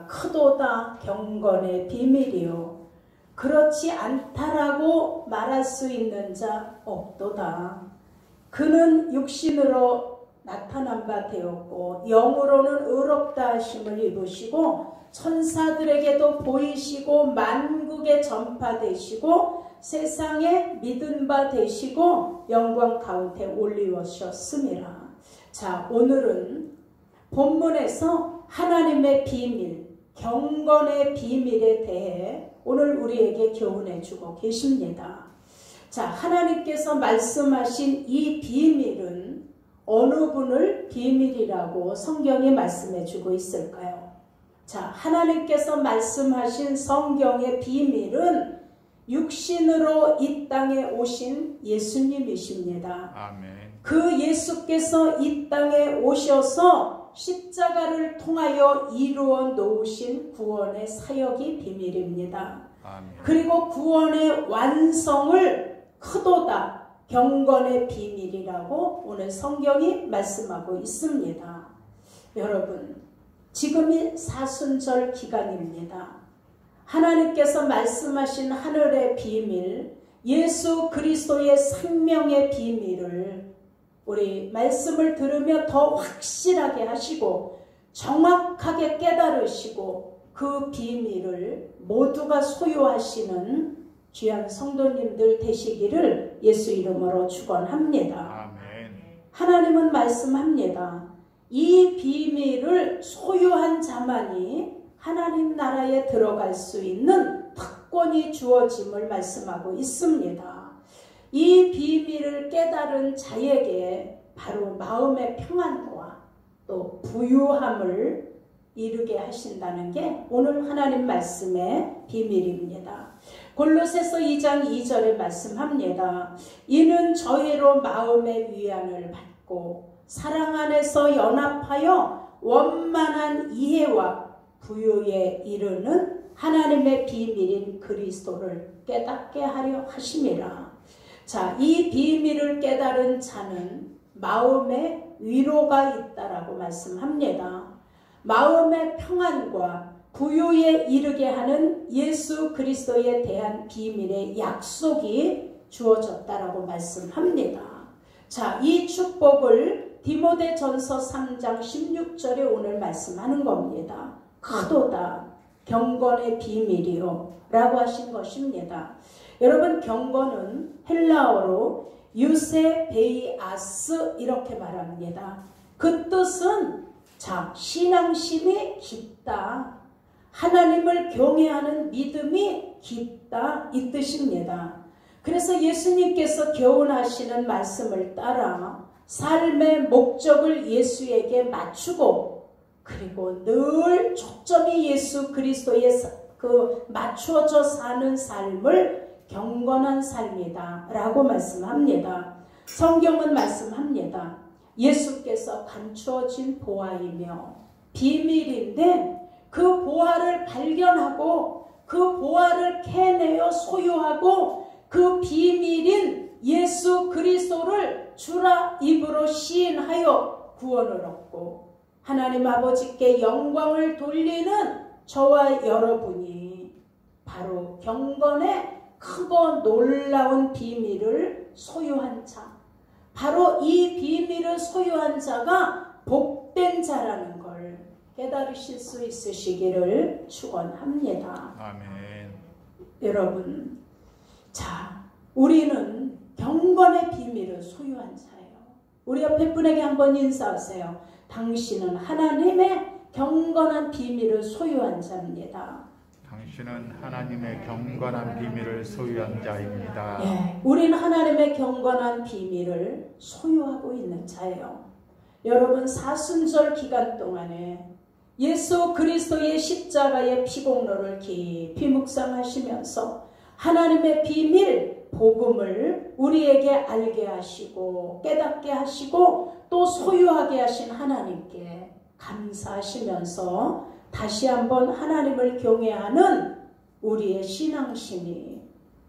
크도다 경건의 비밀이요 그렇지 않다라고 말할 수 있는 자 없도다. 그는 육신으로 나타난 바 되었고 영으로는 의롭다 하심을 입으시고 천사들에게도 보이시고 만국에 전파되시고 세상에 믿은 바 되시고 영광 가운데 올리우셨음이라. 자, 오늘은 본문에서 하나님의 비밀, 경건의 비밀에 대해 오늘 우리에게 교훈해 주고 계십니다. 자, 하나님께서 말씀하신 이 비밀은 어느 분을 비밀이라고 성경이 말씀해 주고 있을까요? 자, 하나님께서 말씀하신 성경의 비밀은 육신으로 이 땅에 오신 예수님이십니다. 아멘. 그 예수께서 이 땅에 오셔서 십자가를 통하여 이루어 놓으신 구원의 사역이 비밀입니다. 아멘. 그리고 구원의 완성을 크도다 경건의 비밀이라고 오늘 성경이 말씀하고 있습니다. 여러분, 지금이 사순절 기간입니다. 하나님께서 말씀하신 하늘의 비밀, 예수 그리스도의 생명의 비밀을 우리 말씀을 들으며 더 확실하게 하시고 정확하게 깨달으시고 그 비밀을 모두가 소유하시는 귀한 성도님들 되시기를 예수 이름으로 축원합니다. 아멘. 하나님은 말씀합니다. 이 비밀을 소유한 자만이 하나님 나라에 들어갈 수 있는 특권이 주어짐을 말씀하고 있습니다. 이 비밀을 깨달은 자에게 바로 마음의 평안과 또 부유함을 이루게 하신다는 게 오늘 하나님 말씀의 비밀입니다. 골로새서 2장 2절에 말씀합니다. 이는 저희로 마음의 위안을 받고 사랑 안에서 연합하여 원만한 이해와 부유에 이르는 하나님의 비밀인 그리스도를 깨닫게 하려 하심이라. 자, 이 비밀을 깨달은 자는 마음에 위로가 있다라고 말씀합니다. 마음의 평안과 부유에 이르게 하는 예수 그리스도에 대한 비밀의 약속이 주어졌다라고 말씀합니다. 자, 이 축복을 디모데전서 3장 16절에 오늘 말씀하는 겁니다. 크도다 경건의 비밀이요 라고 하신 것입니다. 여러분, 경건은 헬라어로 유세베이아스 이렇게 말합니다. 그 뜻은 자, 신앙심이 깊다, 하나님을 경외하는 믿음이 깊다 이 뜻입니다. 그래서 예수님께서 교훈하시는 말씀을 따라 삶의 목적을 예수에게 맞추고 그리고 늘 초점이 예수 그리스도에 맞추어져 사는 삶을 경건한 삶이다 라고 말씀합니다. 성경은 말씀합니다. 예수께서 감추어진 보화이며 비밀인데 그 보화를 발견하고 그 보화를 캐내어 소유하고 그 비밀인 예수 그리스도를 주라 입으로 시인하여 구원을 얻고 하나님 아버지께 영광을 돌리는 저와 여러분이 바로 경건의 크고 놀라운 비밀을 소유한 자, 바로 이 비밀을 소유한 자가 복된 자라는 걸 깨달으실 수 있으시기를 축원합니다. 아멘. 여러분, 자, 우리는 경건의 비밀을 소유한 자예요. 우리 옆에 분에게 한번 인사하세요. 당신은 하나님의 경건한 비밀을 소유한 자입니다. 당신은 하나님의 경건한 비밀을 소유한 자입니다. 예, 우리는 하나님의 경건한 비밀을 소유하고 있는 자예요. 여러분, 사순절 기간 동안에 예수 그리스도의 십자가의 피공로를 깊이 묵상하시면서 하나님의 비밀, 복음을 우리에게 알게 하시고 깨닫게 하시고 또 소유하게 하신 하나님께 감사하시면서 다시 한번 하나님을 경외하는 우리의 신앙심이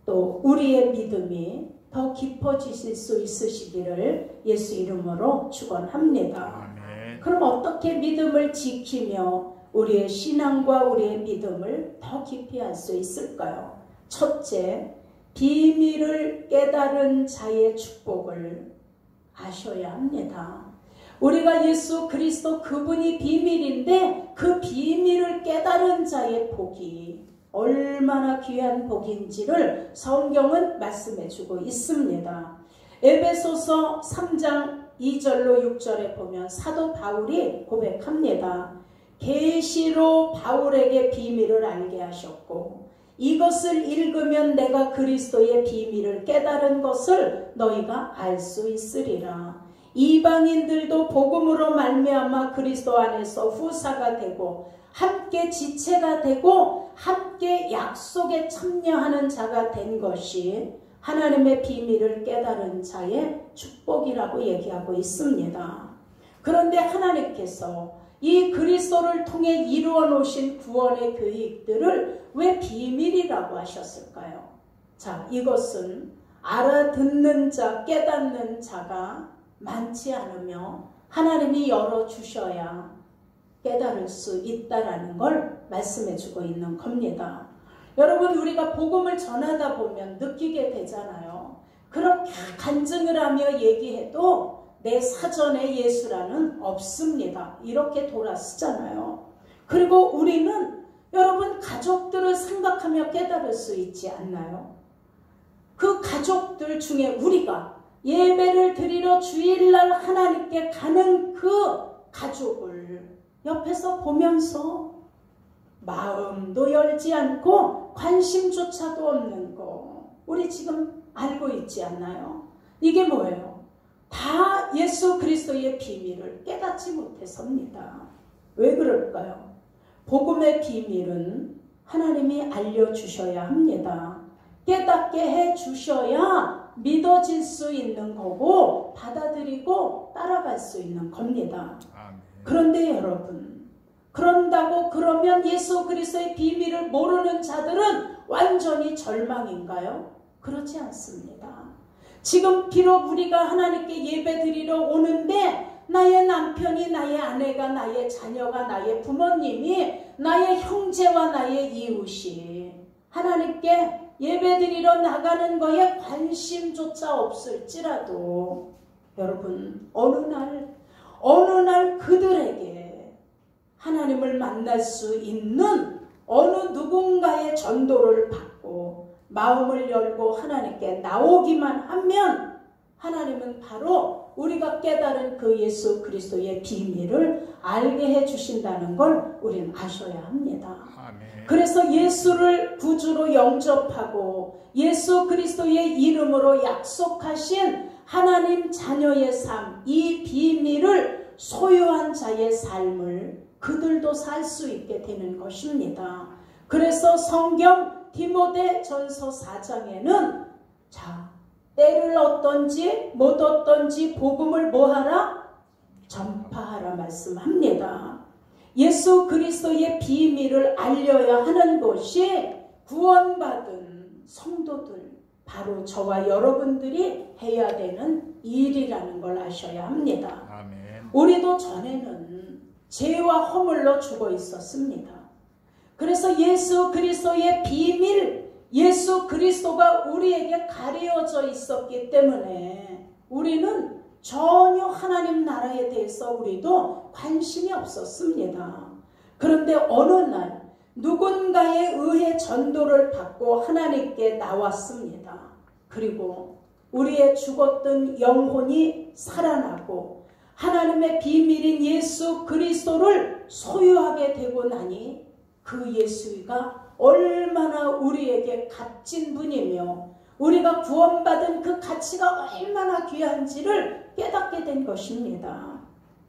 또 우리의 믿음이 더 깊어지실 수 있으시기를 예수 이름으로 축원합니다. 아멘. 그럼 어떻게 믿음을 지키며 우리의 신앙과 우리의 믿음을 더 깊이 할 수 있을까요? 첫째, 비밀을 깨달은 자의 축복을 아셔야 합니다. 우리가 예수 그리스도 그분이 비밀인데 그 비밀을 깨달은 자의 복이 얼마나 귀한 복인지를 성경은 말씀해 주고 있습니다. 에베소서 3장 2절로 6절에 보면 사도 바울이 고백합니다. 계시로 바울에게 비밀을 알게 하셨고 이것을 읽으면 내가 그리스도의 비밀을 깨달은 것을 너희가 알 수 있으리라. 이방인들도 복음으로 말미암아 그리스도 안에서 후사가 되고 함께 지체가 되고 함께 약속에 참여하는 자가 된 것이 하나님의 비밀을 깨달은 자의 축복이라고 얘기하고 있습니다. 그런데 하나님께서 이 그리스도를 통해 이루어 놓으신 구원의 계획들을 왜 비밀이라고 하셨을까요? 자, 이것은 알아듣는 자, 깨닫는 자가 많지 않으며 하나님이 열어주셔야 깨달을 수 있다라는 걸 말씀해 주고 있는 겁니다. 여러분, 우리가 복음을 전하다 보면 느끼게 되잖아요. 그렇게 간증을 하며 얘기해도 내 사전에 예수라는 없습니다. 이렇게 돌아쓰잖아요. 그리고 우리는 여러분 가족들을 생각하며 깨달을 수 있지 않나요? 그 가족들 중에 우리가 예배를 드리러 주일날 하나님께 가는 그 가족을 옆에서 보면서 마음도 열지 않고 관심조차도 없는 거 우리 지금 알고 있지 않나요? 이게 뭐예요? 다 예수 그리스도의 비밀을 깨닫지 못해서입니다. 왜 그럴까요? 복음의 비밀은 하나님이 알려주셔야 합니다. 깨닫게 해주셔야 믿어질 수 있는 거고 받아들이고 따라갈 수 있는 겁니다. 그런데 여러분, 그런다고 그러면 예수 그리스도의 비밀을 모르는 자들은 완전히 절망인가요? 그렇지 않습니다. 지금 비록 우리가 하나님께 예배드리러 오는데 나의 남편이, 나의 아내가, 나의 자녀가, 나의 부모님이, 나의 형제와 나의 이웃이 하나님께 예배드리러 나가는 거에 관심조차 없을지라도 여러분 어느 날 그들에게 하나님을 만날 수 있는 어느 누군가의 전도를 받고 마음을 열고 하나님께 나오기만 하면 하나님은 바로 우리가 깨달은 그 예수 그리스도의 비밀을 알게 해주신다는 걸 우리는 아셔야 합니다. 아멘. 그래서 예수를 구주로 영접하고 예수 그리스도의 이름으로 약속하신 하나님 자녀의 삶, 이 비밀을 소유한 자의 삶을 그들도 살 수 있게 되는 것입니다. 그래서 성경 디모데전서 4장에는 자, 때를 얻던지 못 얻던지 복음을 뭐하라? 전파하라 말씀합니다. 예수 그리스도의 비밀을 알려야 하는 것이 구원받은 성도들, 바로 저와 여러분들이 해야 되는 일이라는 걸 아셔야 합니다. 아멘. 우리도 전에는 죄와 허물로 죽어 있었습니다. 그래서 예수 그리스도의 비밀, 예수 그리스도가 우리에게 가려져 있었기 때문에 우리는 전혀 하나님 나라에 대해서 우리도 관심이 없었습니다. 그런데 어느 날 누군가에 의해 전도를 받고 하나님께 나왔습니다. 그리고 우리의 죽었던 영혼이 살아나고 하나님의 비밀인 예수 그리스도를 소유하게 되고 나니 그 예수가 얼마나 우리에게 값진 분이며 우리가 구원받은 그 가치가 얼마나 귀한지를 깨닫게 된 것입니다.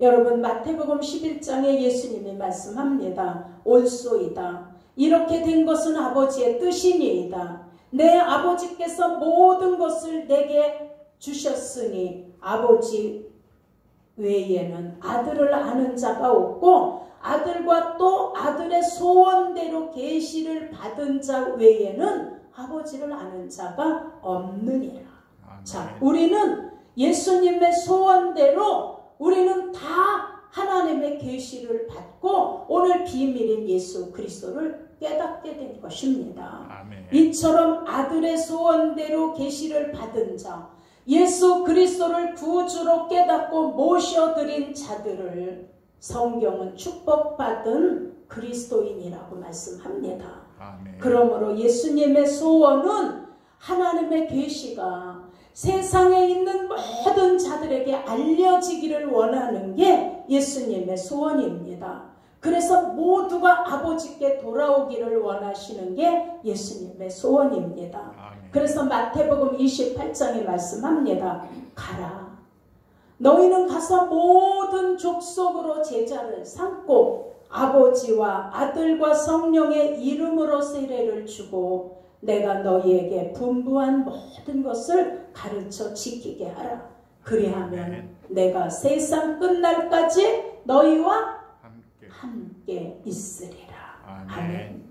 여러분, 마태복음 11장에 예수님이 말씀합니다. 올소이다. 이렇게 된 것은 아버지의 뜻이니이다. 내 아버지께서 모든 것을 내게 주셨으니 아버지 외에는 아들을 아는 자가 없고 아들과 또 아들의 소원대로 계시를 받은 자 외에는 아버지를 아는 자가 없느니라. 자, 우리는 예수님의 소원대로 우리는 다 하나님의 계시를 받고 오늘 비밀인 예수 그리스도를 깨닫게 된 것입니다. 아멘. 이처럼 아들의 소원대로 계시를 받은 자, 예수 그리스도를 구주로 깨닫고 모셔드린 자들을 성경은 축복받은 그리스도인이라고 말씀합니다. 아멘. 그러므로 예수님의 소원은 하나님의 계시가 세상에 있는 모든 자들에게 알려지기를 원하는 게 예수님의 소원입니다. 그래서 모두가 아버지께 돌아오기를 원하시는 게 예수님의 소원입니다. 아멘. 그래서 마태복음 28장에 말씀합니다. 가라. 너희는 가서 모든 족속으로 제자를 삼고 아버지와 아들과 성령의 이름으로 세례를 주고 내가 너희에게 분부한 모든 것을 가르쳐 지키게 하라. 그리하면 내가 세상 끝날까지 너희와 함께 있으리라. 아멘.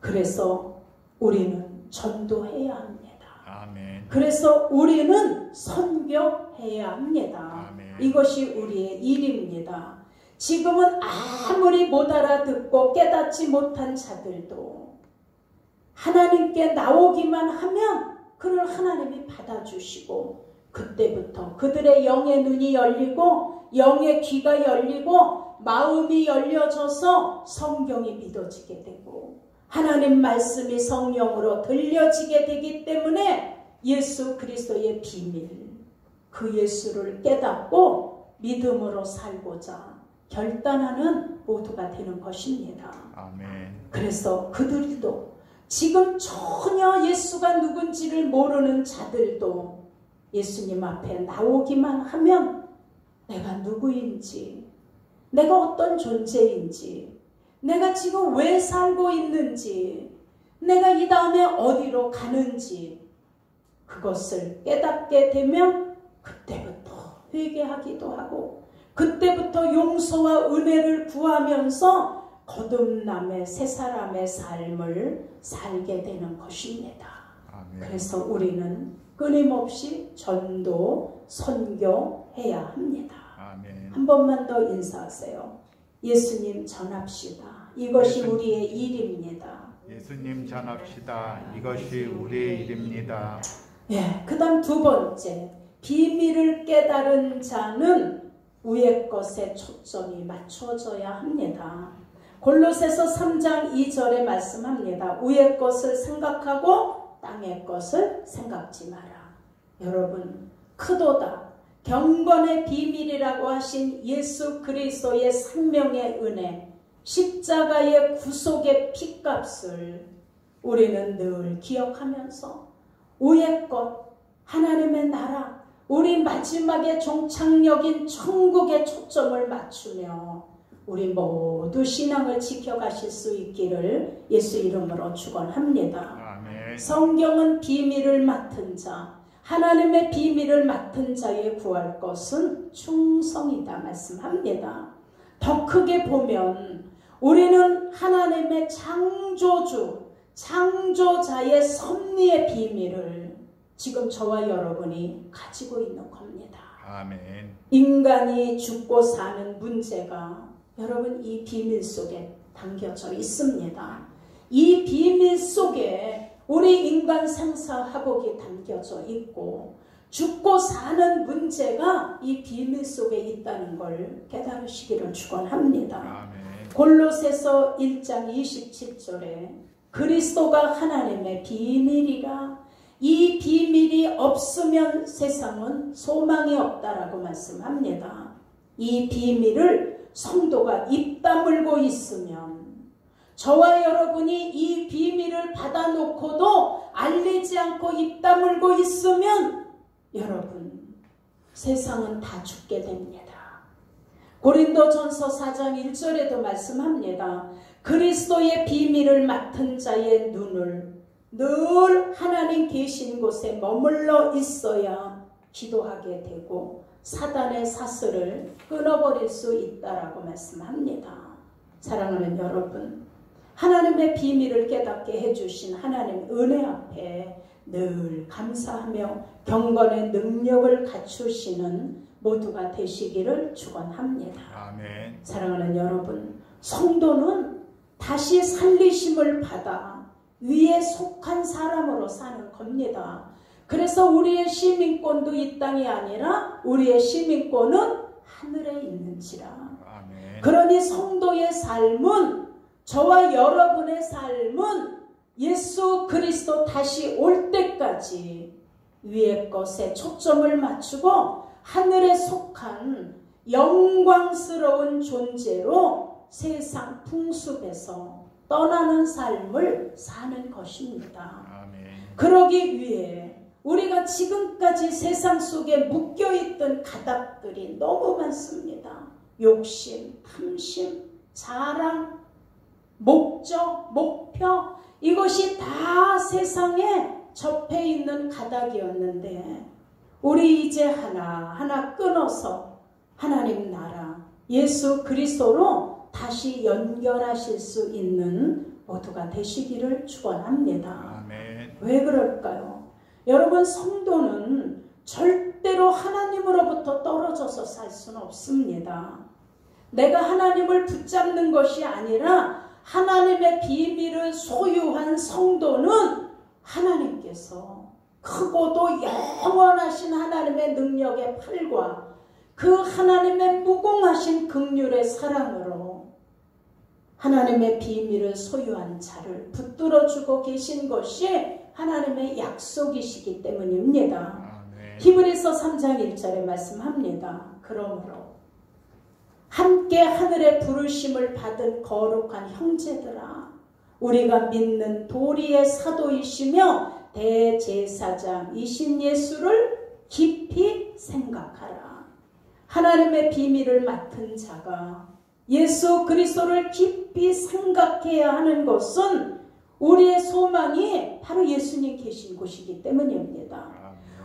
그래서 우리는 전도해야 합니다. 아멘. 그래서 우리는 선교해야 합니다. 아멘. 이것이 우리의 일입니다. 지금은 아무리 못 알아듣고 깨닫지 못한 자들도 하나님께 나오기만 하면 그를 하나님이 받아주시고 그때부터 그들의 영의 눈이 열리고 영의 귀가 열리고 마음이 열려져서 성경이 믿어지게 되고 하나님 말씀이 성령으로 들려지게 되기 때문에 예수 그리스도의 비밀, 그 예수를 깨닫고 믿음으로 살고자 결단하는 모두가 되는 것입니다. 아멘. 그래서 그들도 지금 전혀 예수가 누군지를 모르는 자들도 예수님 앞에 나오기만 하면 내가 누구인지, 내가 어떤 존재인지, 내가 지금 왜 살고 있는지, 내가 이 다음에 어디로 가는지 그것을 깨닫게 되면 그때부터 회개하기도 하고 그때부터 용서와 은혜를 구하면서 거듭남의 새 사람의 삶을 살게 되는 것입니다. 아멘. 그래서 우리는 끊임없이 전도, 선교해야 합니다. 아멘. 한 번만 더 인사하세요. 예수님 전합시다. 이것이 우리의 일입니다. 예수님 전합시다. 이것이 우리의 일입니다. 예, 그 다음 두 번째, 비밀을 깨달은 자는 위의 것에 초점이 맞춰져야 합니다. 골로새서 3장 2절에 말씀합니다. 위의 것을 생각하고 땅의 것을 생각지 마라. 여러분, 크도다 경건의 비밀이라고 하신 예수 그리스도의 생명의 은혜, 십자가의 구속의 피값을 우리는 늘 기억하면서 위의 것, 하나님의 나라, 우리 마지막에 종착역인 천국에 초점을 맞추며 우리 모두 신앙을 지켜가실 수 있기를 예수 이름으로 축원합니다. 아멘. 성경은 비밀을 맡은 자, 하나님의 비밀을 맡은 자에 구할 것은 충성이다 말씀합니다. 더 크게 보면 우리는 하나님의 창조주, 창조자의 섭리의 비밀을 지금 저와 여러분이 가지고 있는 겁니다. 아멘. 인간이 죽고 사는 문제가 여러분 이 비밀 속에 담겨져 있습니다. 이 비밀 속에 우리 인간 생사화복이 담겨져 있고 죽고 사는 문제가 이 비밀 속에 있다는 걸 깨달으시기를 축원합니다. 아멘. 골로새서 1장 27절에 그리스도가 하나님의 비밀이라 이 비밀이 없으면 세상은 소망이 없다라고 말씀합니다. 이 비밀을 성도가 입 다물고 있으면 저와 여러분이 이 비밀을 받아놓고도 알리지 않고 입 다물고 있으면 여러분 세상은 다 죽게 됩니다. 고린도전서 4장 1절에도 말씀합니다. 그리스도의 비밀을 맡은 자의 눈을 늘 하나님 계신 곳에 머물러 있어야 기도하게 되고 사단의 사슬을 끊어버릴 수 있다라고 말씀합니다. 사랑하는 여러분, 하나님의 비밀을 깨닫게 해주신 하나님 은혜 앞에 늘 감사하며 경건의 능력을 갖추시는 모두가 되시기를 축원합니다. 아멘. 사랑하는 여러분, 성도는 다시 살리심을 받아 위에 속한 사람으로 사는 겁니다. 그래서 우리의 시민권도 이 땅이 아니라 우리의 시민권은 하늘에 있는지라. 아멘. 그러니 성도의 삶은, 저와 여러분의 삶은 예수 그리스도 다시 올 때까지 위의 것에 초점을 맞추고 하늘에 속한 영광스러운 존재로 세상 풍습에서 떠나는 삶을 사는 것입니다. 아멘. 그러기 위해 우리가 지금까지 세상 속에 묶여있던 가닥들이 너무 많습니다. 욕심, 탐심, 자랑, 목적, 목표, 이것이 다 세상에 접해 있는 가닥이었는데 우리 이제 하나하나 끊어서 하나님 나라 예수 그리스도로 다시 연결하실 수 있는 모두가 되시기를 축원합니다. 아멘. 왜 그럴까요? 여러분, 성도는 절대로 하나님으로부터 떨어져서 살 수는 없습니다. 내가 하나님을 붙잡는 것이 아니라 하나님의 비밀을 소유한 성도는 하나님께서 크고도 영원하신 하나님의 능력의 팔과 그 하나님의 무공하신 긍휼의 사랑으로 하나님의 비밀을 소유한 자를 붙들어주고 계신 것이 하나님의 약속이시기 때문입니다. 아멘. 히브리서 3장 1절에 말씀합니다. 그러므로 함께 하늘의 부르심을 받은 거룩한 형제들아, 우리가 믿는 도리의 사도이시며 대제사장이신 예수를 깊이 생각하라. 하나님의 비밀을 맡은 자가 예수 그리스도를 깊이 생각해야 하는 것은 우리의 소망이 바로 예수님 계신 곳이기 때문입니다.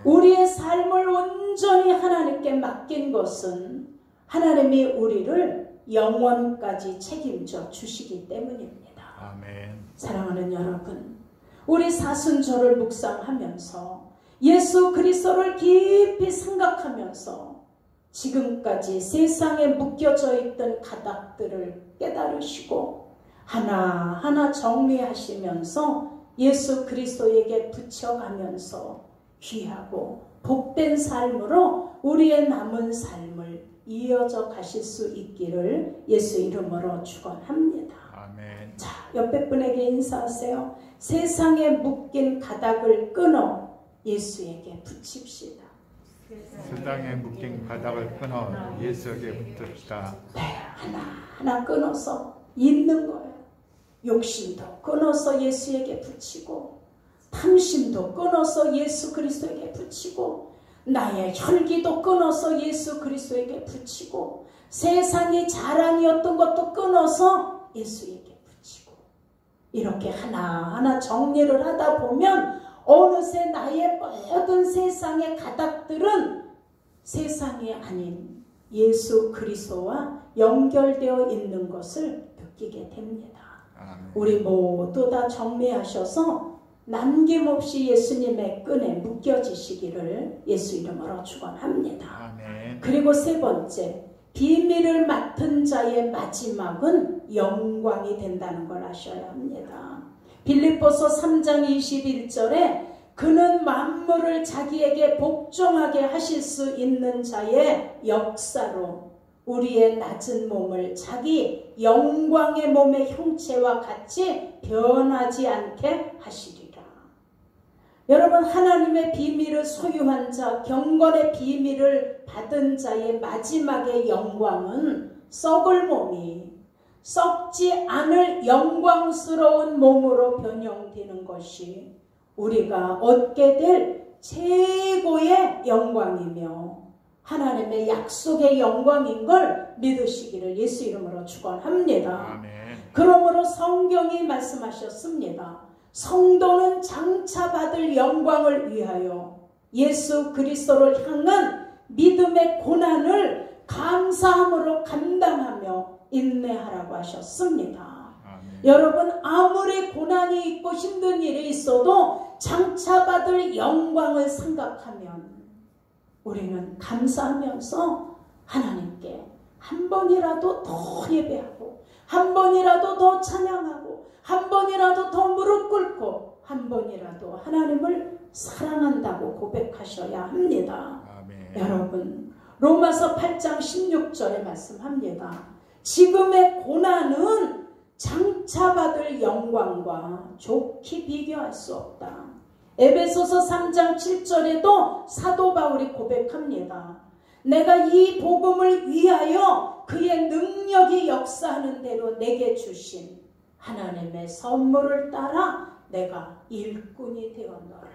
우리의 삶을 온전히 하나님께 맡긴 것은 하나님이 우리를 영원까지 책임져 주시기 때문입니다. 아멘. 사랑하는 여러분, 우리 사순절을 묵상하면서 예수 그리스도를 깊이 생각하면서 지금까지 세상에 묶여져 있던 가닥들을 깨달으시고 하나하나 정리하시면서 예수 그리스도에게 붙여가면서 귀하고 복된 삶으로 우리의 남은 삶을 이어져 가실 수 있기를 예수 이름으로 축원합니다. 아멘. 자, 옆에 분에게 인사하세요. 세상에 묶인 가닥을 끊어 예수에게 붙입시다. 세상에 묶인 가닥을 끊어 예수에게 붙읍시다. 네, 하나하나 끊어서 있는 거예요. 욕심도 끊어서 예수에게 붙이고, 탐심도 끊어서 예수 그리스도에게 붙이고, 나의 혈기도 끊어서 예수 그리스도에게 붙이고, 세상의 자랑이었던 것도 끊어서 예수에게 붙이고, 이렇게 하나하나 정리를 하다 보면 어느새 나의 모든 세상의 가닥들은 세상이 아닌 예수 그리스도와 연결되어 있는 것을 느끼게 됩니다. 아멘. 우리 모두 다 정리하셔서 남김없이 예수님의 끈에 묶여지시기를 예수 이름으로 축원합니다. 아멘. 그리고 세 번째, 비밀을 맡은 자의 마지막은 영광이 된다는 걸 아셔야 합니다. 빌립보서 3장 21절에 그는 만물을 자기에게 복종하게 하실 수 있는 자의 역사로 우리의 낮은 몸을 자기 영광의 몸의 형체와 같이 변하지 않게 하시리라. 여러분, 하나님의 비밀을 소유한 자, 경건의 비밀을 받은 자의 마지막의 영광은 썩을 몸이 썩지 않을 영광스러운 몸으로 변형되는 것이 우리가 얻게 될 최고의 영광이며 하나님의 약속의 영광인 걸 믿으시기를 예수 이름으로 축원합니다. 아멘. 그러므로 성경이 말씀하셨습니다. 성도는 장차 받을 영광을 위하여 예수 그리스도를 향한 믿음의 고난을 감사함으로 감당하며 인내하라고 하셨습니다. 아멘. 여러분, 아무리 고난이 있고 힘든 일이 있어도 장차 받을 영광을 생각하면 우리는 감사하면서 하나님께 한 번이라도 더 예배하고, 한 번이라도 더 찬양하고, 한 번이라도 더 무릎 꿇고, 한 번이라도 하나님을 사랑한다고 고백하셔야 합니다. 아멘. 여러분, 로마서 8장 16절에 말씀합니다. 지금의 고난은 장차 받을 영광과 좋게 비교할 수 없다. 에베소서 3장 7절에도 사도 바울이 고백합니다. 내가 이 복음을 위하여 그의 능력이 역사하는 대로 내게 주신 하나님의 선물을 따라 내가 일꾼이 되었노라.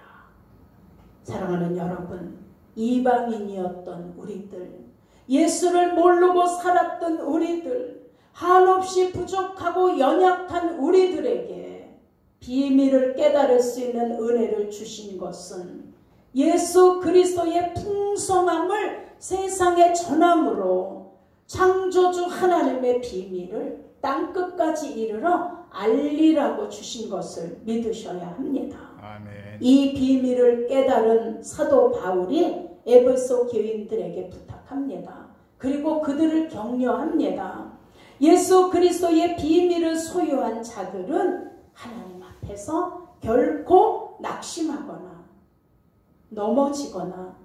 사랑하는 여러분, 이방인이었던 우리들, 예수를 모르고 살았던 우리들, 한없이 부족하고 연약한 우리들에게 비밀을 깨달을 수 있는 은혜를 주신 것은 예수 그리스도의 풍성함을 세상에 전함으로 창조주 하나님의 비밀을 땅끝까지 이르러 알리라고 주신 것을 믿으셔야 합니다. 아멘. 이 비밀을 깨달은 사도 바울이 에베소 교인들에게 부탁합니다. 그리고 그들을 격려합니다. 예수 그리스도의 비밀을 소유한 자들은 하나님 앞에서 결코 낙심하거나 넘어지거나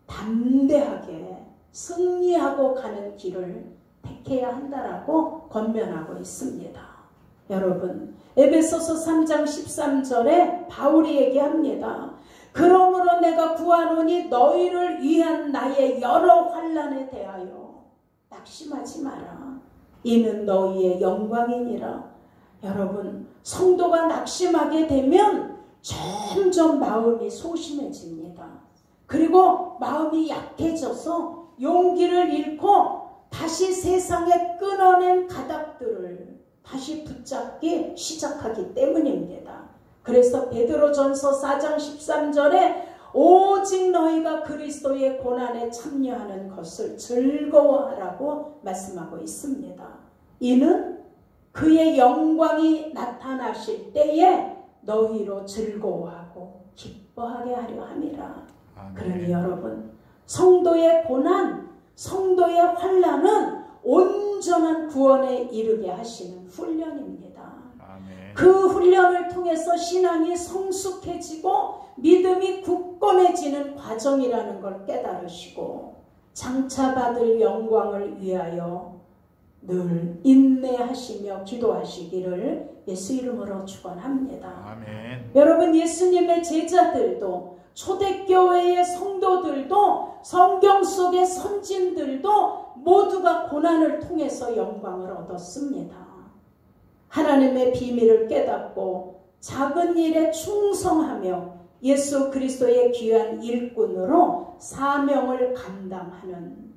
담대하게 승리하고 가는 길을 택해야 한다라고 권면하고 있습니다. 여러분, 에베소서 3장 13절에 바울이 얘기합니다. 그러므로 내가 구하노니 너희를 위한 나의 여러 환난에 대하여 낙심하지 마라. 이는 너희의 영광이니라. 여러분, 성도가 낙심하게 되면 점점 마음이 소심해집니다. 그리고 마음이 약해져서 용기를 잃고 다시 세상에 끊어낸 가닥들을 다시 붙잡기 시작하기 때문입니다. 그래서 베드로전서 4장 13절에 오직 너희가 그리스도의 고난에 참여하는 것을 즐거워하라고 말씀하고 있습니다. 이는 그의 영광이 나타나실 때에 너희로 즐거워하고 기뻐하게 하려 함이라. 그러니 여러분, 성도의 고난, 성도의 환난은 온전한 구원에 이르게 하시는 훈련입니다. 아멘. 그 훈련을 통해서 신앙이 성숙해지고 믿음이 굳건해지는 과정이라는 걸 깨달으시고 장차 받을 영광을 위하여 늘 인내하시며 기도하시기를 예수 이름으로 축원합니다. 아멘. 여러분, 예수님의 제자들도 초대교회의 성도들도 성경 속의 선진들도 모두가 고난을 통해서 영광을 얻었습니다. 하나님의 비밀을 깨닫고 작은 일에 충성하며 예수 그리스도의 귀한 일꾼으로 사명을 감당하는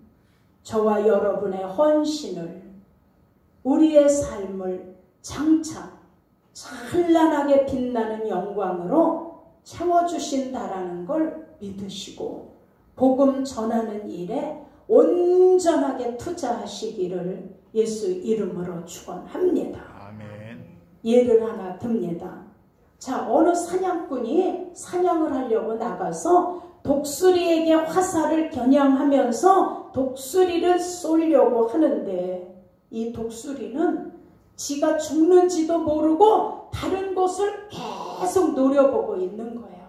저와 여러분의 헌신을, 우리의 삶을 장차 찬란하게 빛나는 영광으로 채워주신다라는 걸 믿으시고 복음 전하는 일에 온전하게 투자하시기를 예수 이름으로 축원합니다. 아멘. 예를 하나 듭니다. 자, 어느 사냥꾼이 사냥을 하려고 나가서 독수리에게 화살을 겨냥하면서 독수리를 쏘려고 하는데 이 독수리는 지가 죽는지도 모르고 다른 곳을 계속 노려보고 있는 거예요.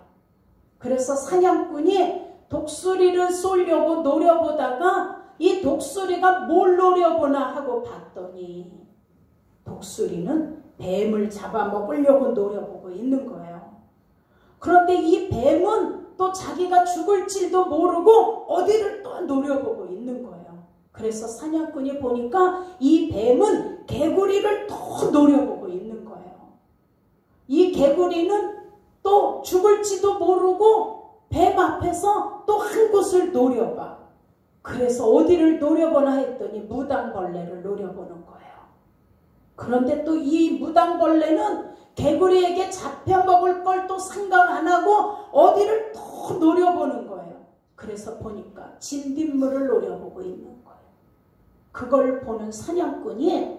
그래서 사냥꾼이 독수리를 쏘려고 노려보다가 이 독수리가 뭘 노려보나 하고 봤더니 독수리는 뱀을 잡아먹으려고 노려보고 있는 거예요. 그런데 이 뱀은 또 자기가 죽을 줄도 모르고 어디를 또 노려보고 있는 거예요. 그래서 사냥꾼이 보니까 이 뱀은 개구리를 또 노려보고 있는 거예요. 이 개구리는 또 죽을지도 모르고 뱀 앞에서 또 한 곳을 노려봐. 그래서 어디를 노려보나 했더니 무당벌레를 노려보는 거예요. 그런데 또 이 무당벌레는 개구리에게 잡혀먹을 걸 또 생각 안 하고 어디를 또 노려보는 거예요. 그래서 보니까 진딧물을 노려보고 있는 거예요. 그걸 보는 사냥꾼이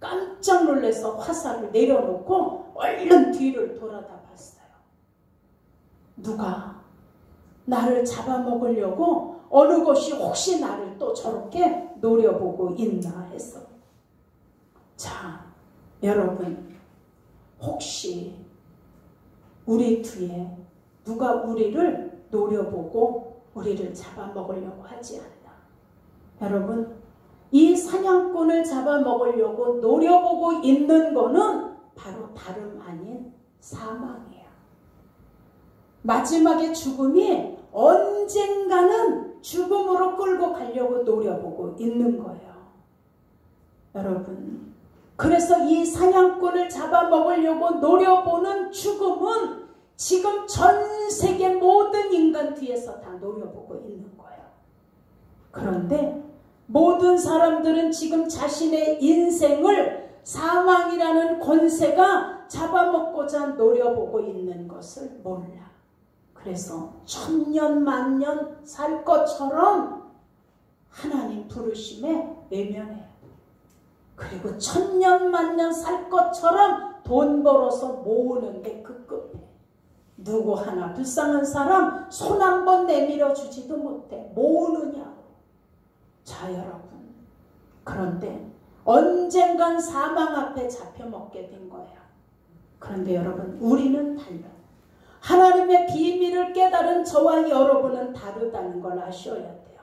깜짝 놀라서 화살을 내려놓고 얼른 뒤를 돌아다 봤어요. 누가 나를 잡아먹으려고 어느 것이 혹시 나를 또 저렇게 노려보고 있나 해서. 자, 여러분, 혹시 우리 뒤에 누가 우리를 노려보고 우리를 잡아먹으려고 하지 않나? 여러분, 이 사냥꾼을 잡아먹으려고 노려보고 있는 거는 바로 다름 아닌 사망이에요. 마지막에 죽음이 언젠가는 죽음으로 끌고 가려고 노려보고 있는 거예요. 여러분, 그래서 이 사냥꾼을 잡아먹으려고 노려보는 죽음은 지금 전 세계 모든 인간 뒤에서 다 노려보고 있는 거예요. 그런데 모든 사람들은 지금 자신의 인생을 사망이라는 권세가 잡아먹고자 노려보고 있는 것을 몰라. 그래서 천년 만년 살 것처럼 하나님 부르심에 외면해요. 그리고 천년 만년 살 것처럼 돈 벌어서 모으는 게 급급해. 누구 하나 불쌍한 사람 손 한 번 내밀어 주지도 못해. 모으느냐고. 자, 여러분, 그런데 언젠간 사망 앞에 잡혀먹게 된 거예요. 그런데 여러분, 우리는 달라. 하나님의 비밀을 깨달은 저와 여러분은 다르다는 걸 아셔야 돼요.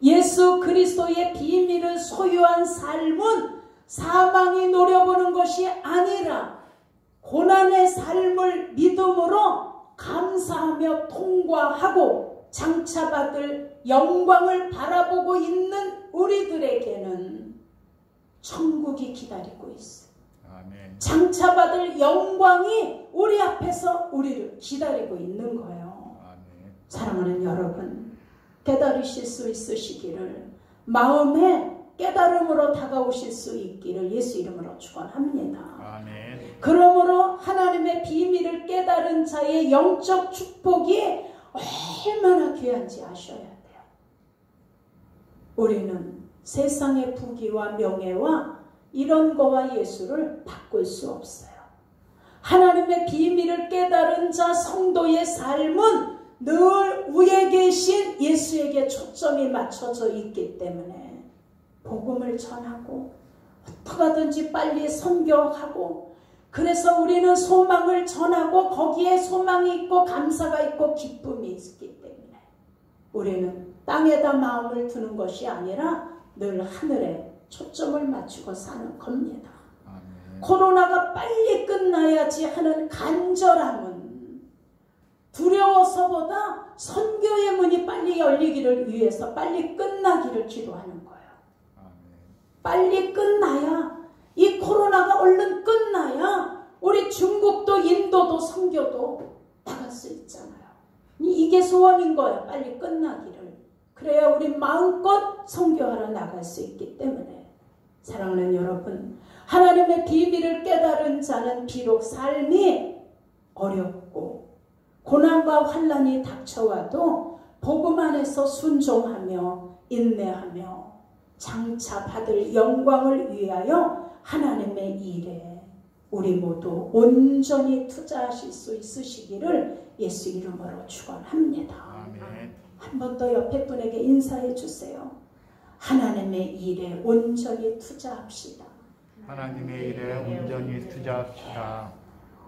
예수 그리스도의 비밀을 소유한 삶은 사망이 노려보는 것이 아니라 고난의 삶을 믿음으로 감사하며 통과하고 장차받을 영광을 바라보고 있는 우리들에게는 천국이 기다리고 있어요. 아멘. 장차받을 영광이 우리 앞에서 우리를 기다리고 있는 거예요. 아멘. 사랑하는 여러분, 깨달으실 수 있으시기를, 마음에 깨달음으로 다가오실 수 있기를 예수 이름으로 축원합니다. 아멘. 그러므로 하나님의 비밀을 깨달은 자의 영적 축복이 얼마나 귀한지 아셔야 돼요. 우리는 세상의 부귀와 명예와 이런 거와 예수를 바꿀 수 없어요. 하나님의 비밀을 깨달은 자 성도의 삶은 늘 위에 계신 예수에게 초점이 맞춰져 있기 때문에 복음을 전하고 어떻게든지 빨리 선교하고, 그래서 우리는 소망을 전하고 거기에 소망이 있고 감사가 있고 기쁨이 있기 때문에 우리는 땅에다 마음을 두는 것이 아니라 늘 하늘에 초점을 맞추고 사는 겁니다. 아멘. 코로나가 빨리 끝나야지 하는 간절함은 두려워서보다 선교의 문이 빨리 열리기를 위해서 빨리 끝나기를 기도하는 거예요. 아멘. 빨리 끝나야, 이 코로나가 얼른 끝나야 우리 중국도 인도도 선교도 나갈 수 있잖아요. 이게 소원인 거예요. 빨리 끝나기를. 그래야 우리 마음껏 선교하러 나갈 수 있기 때문에. 사랑하는 여러분, 하나님의 비밀을 깨달은 자는 비록 삶이 어렵고 고난과 환난이 닥쳐와도 복음 안에서 순종하며 인내하며 장차 받을 영광을 위하여 하나님의 일에 우리 모두 온전히 투자하실 수 있으시기를 예수 이름으로 축원합니다. 아멘. 한 번 더 옆에 분에게 인사해 주세요. 하나님의 일에 온전히 투자합시다. 하나님의 일에 온전히 투자합시다.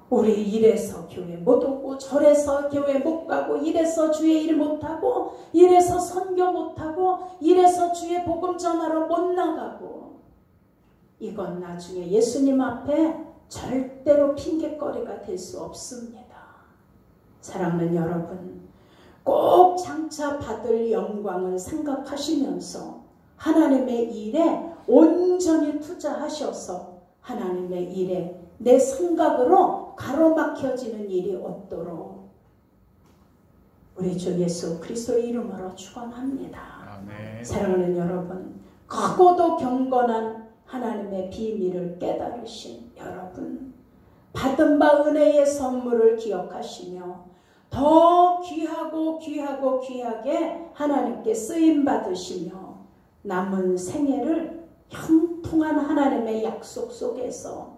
우리 이래서 교회 못 오고 저래서 교회 못 가고 이래서 주의 일 못하고 이래서 선교 못하고 이래서 주의 복음 전하러 못 나가고, 이건 나중에 예수님 앞에 절대로 핑계거리가 될 수 없습니다. 사랑하는 여러분, 꼭 장차 받을 영광을 생각하시면서 하나님의 일에 온전히 투자하셔서 하나님의 일에 내 생각으로 가로막혀지는 일이 없도록 우리 주 예수 그리스도의 이름으로 축원합니다. 아멘. 사랑하는 여러분, 크고도 경건한 하나님의 비밀을 깨달으신 여러분, 받은 바 은혜의 선물을 기억하시며 더 귀하고 귀하게 하나님께 쓰임받으시며 남은 생애를 형통한 하나님의 약속 속에서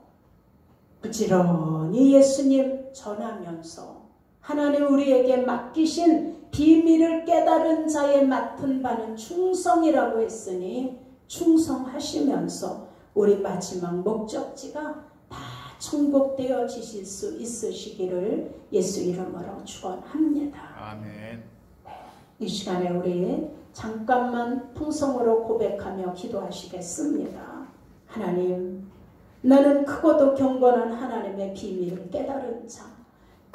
부지런히 예수님 전하면서 하나님 우리에게 맡기신 비밀을 깨달은 자의 맡은 바는 충성이라고 했으니 충성하시면서 우리 마지막 목적지가 다 천국되어 지실 수 있으시기를 예수 이름으로 축원합니다. 아멘. 이 시간에 우리 잠깐만 풍성으로 고백하며 기도하시겠습니다. 하나님, 나는 크고도 경건한 하나님의 비밀을 깨달은 자,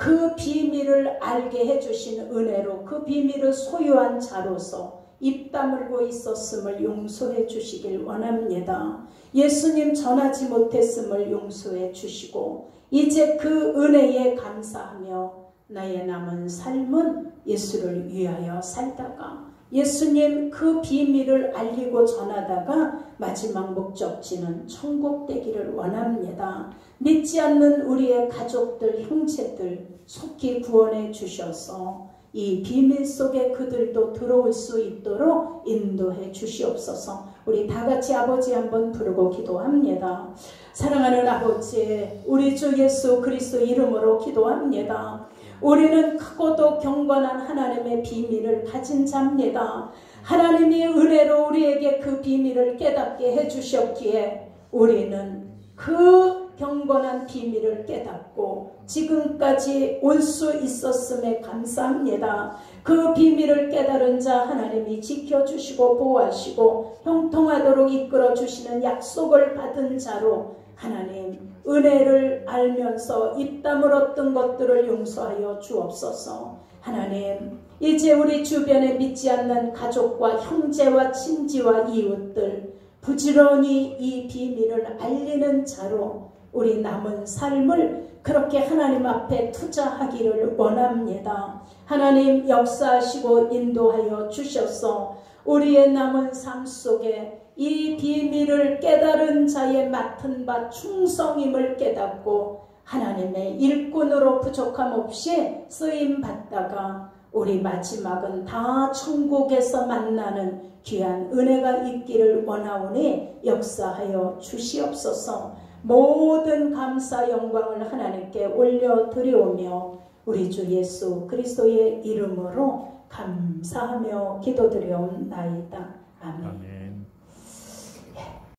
그 비밀을 알게 해주신 은혜로 그 비밀을 소유한 자로서 입 다물고 있었음을 용서해 주시길 원합니다. 예수님 전하지 못했음을 용서해 주시고 이제 그 은혜에 감사하며 나의 남은 삶은 예수를 위하여 살다가 예수님 그 비밀을 알리고 전하다가 마지막 목적지는 천국 되기를 원합니다. 믿지 않는 우리의 가족들, 형제들 속히 구원해 주셔서 이 비밀 속에 그들도 들어올 수 있도록 인도해 주시옵소서. 우리 다 같이 아버지 한번 부르고 기도합니다. 사랑하는 아버지, 우리 주 예수 그리스도 이름으로 기도합니다. 우리는 크고도 경건한 하나님의 비밀을 가진 자입니다. 하나님이 은혜로 우리에게 그 비밀을 깨닫게 해주셨기에 우리는 그 경건한 비밀을 깨닫고 지금까지 올 수 있었음에 감사합니다. 그 비밀을 깨달은 자 하나님이 지켜주시고 보호하시고 형통하도록 이끌어주시는 약속을 받은 자로 하나님 은혜를 알면서 입 다물었던 것들을 용서하여 주옵소서. 하나님 이제 우리 주변에 믿지 않는 가족과 형제와 친지와 이웃들 부지런히 이 비밀을 알리는 자로 우리 남은 삶을 그렇게 하나님 앞에 투자하기를 원합니다. 하나님 역사하시고 인도하여 주셔서 우리의 남은 삶 속에 이 비밀을 깨달은 자의 맡은 바 충성임을 깨닫고 하나님의 일꾼으로 부족함 없이 쓰임받다가 우리 마지막은 다 천국에서 만나는 귀한 은혜가 있기를 원하오니 역사하여 주시옵소서. 모든 감사 영광을 하나님께 올려드리오며 우리 주 예수 그리스도의 이름으로 감사하며 기도드리옵나이다. 아멘. 아멘.